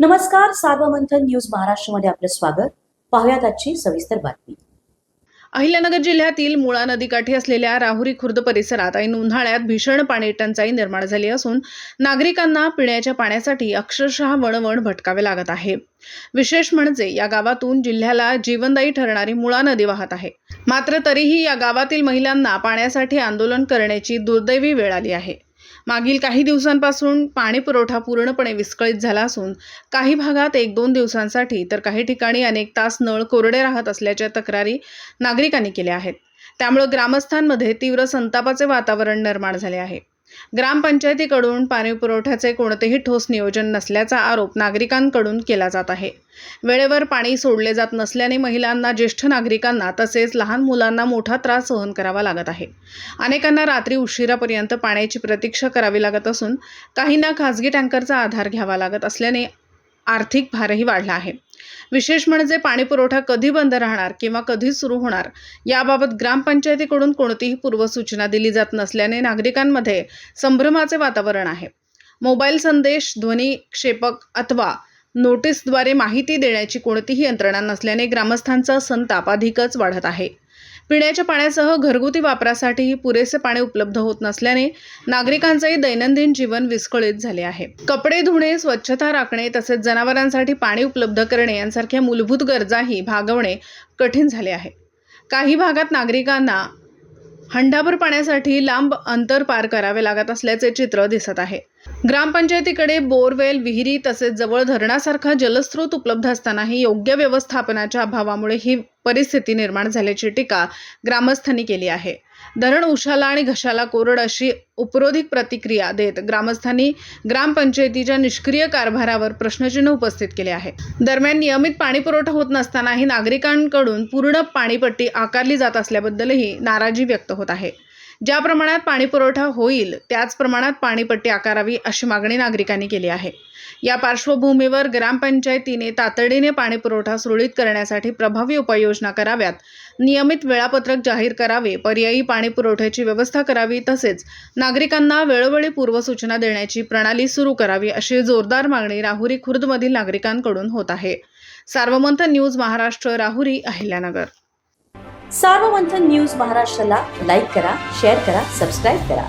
नमस्कार, सार्वमंथन न्यूज महाराष्ट्रमध्ये आपलं स्वागत. पाहुयात आजची सविस्तर बातमी. अहिल्यानगर जिल्ह्यातील मुळा नदीकाठी असलेल्या राहुरी खुर्द परिसरात ऐन उन्हाळ्यात भीषण पाणी टंचाई निर्माण झाली असून नागरिकांना पिण्याच्या पाण्यासाठी अक्षरशः वणवण भटकावे लागत आहे. विशेष म्हणजे या गावातून जिल्ह्याला जीवनदायी ठरणारी मुळा नदी वाहत आहे. मात्र तरीही या गावातील महिलांना पाण्यासाठी आंदोलन करण्याची दुर्दैवी वेळ आली आहे. मागील काही दिवसांपासून पाणी पुरवठा पूर्णपणे विस्कळीत झाला असून काही भागात 1-2 दिवसांसाठी तर काही ठिकाणी अनेक तास नळ कोरडे राहत असल्याच्या तक्रारी नागरिकांनी केल्या आहेत. त्यामुळे ग्रामस्थांमध्ये तीव्र संतापाचे वातावरण निर्माण झाले आहे. ग्रामपंचायतीकडून पाणी पुरवठ्याचे कोणतेही ठोस नियोजन नसल्याचा आरोप नागरिकांकडून केला जात आहे. वेळेवर पाणी सोडले जात नसल्याने महिलांना, ज्येष्ठ नागरिकांना तसेच लहान मुलांना मोठा त्रास सहन करावा लागत आहे. अनेकांना रात्री उशिरापर्यंत पाण्याची प्रतीक्षा करावी लागत असून काहींना खासगी टँकरचा आधार घ्यावा लागत असल्याने आर्थिक भारही वाढला आहे. विशेष म्हणजे पाणी पुरवठा कधी बंद राहणार किंवा कधी सुरू होणार याबाबत ग्रामपंचायतीकडून कोणतीही पूर्वसूचना दिली जात नसल्याने नागरिकांमध्ये संभ्रमाचे वातावरण आहे. मोबाईल संदेश, ध्वनी क्षेपक अथवा नोटीसद्वारे माहिती देण्याची कोणतीही यंत्रणा नसल्याने ग्रामस्थांचा संताप अधिकच वाढत आहे. पिण्याच्या पाण्यासह घरगुती वापरासाठीही पुरेसे पाणी उपलब्ध होत नसल्याने नागरिकांचेही दैनंदिन जीवन विस्कळीत झाले आहे. कपडे धुणे, स्वच्छता राखणे तसेच जनावरांसाठी पाणी उपलब्ध करणे यांसारख्या मूलभूत गरजाही भागवणे कठीण झाले आहे. काही भागात नागरिकांना हंडाभर पाण्यासाठी लांब अंतर पार करावे लागत असल्याचे चित्र दिसत आहे. ग्रामपंचायतीकडे बोरवेल, विहिरी तसेच जवळ धरणासारखा जलस्रोत उपलब्ध असतानाही योग्य व्यवस्थापनाच्या अभावामुळे ही परिस्थिती निर्माण झाल्याची टीका ग्रामस्थांनी केली आहे. धरण उशाला आणि घशाला कोरड अशी उपरोधिक प्रतिक्रिया देत ग्रामस्थांनी ग्रामपंचायतीच्या निष्क्रिय कारभारावर प्रश्नचिन्ह उपस्थित केले आहे. दरम्यान नियमित पाणी पुरवठा होत नसतानाही नागरिकांकडून पूर्ण पाणीपट्टी आकारली जात असल्याबद्दलही नाराजी व्यक्त होत आहे. ज्या प्रमाणात पाणी पुरवठा होईल त्याच प्रमाणात पाणीपट्टी आकारावी अशी मागणी नागरिकांनी केली आहे. या पार्श्वभूमीवर ग्रामपंचायतीने तातडीने पाणी पुरवठा सुरळीत करण्यासाठी प्रभावी उपाययोजना कराव्यात, नियमित वेळापत्रक जाहीर करावे, पर्यायी पाणी पुरवठ्याची व्यवस्था करावी तसेच नागरिकांना वेळोवेळी पूर्वसूचना देण्याची प्रणाली सुरू करावी अशी जोरदार मागणी राहुरी खुर्दमधील नागरिकांकडून होत आहे. सार्वमंथन न्यूज महाराष्ट्र, राहुरी, अहिल्यानगर. सार्वमंथन न्यूज महाराष्ट्राला लाईक करा, शेअर करा, सबस्क्राईब करा.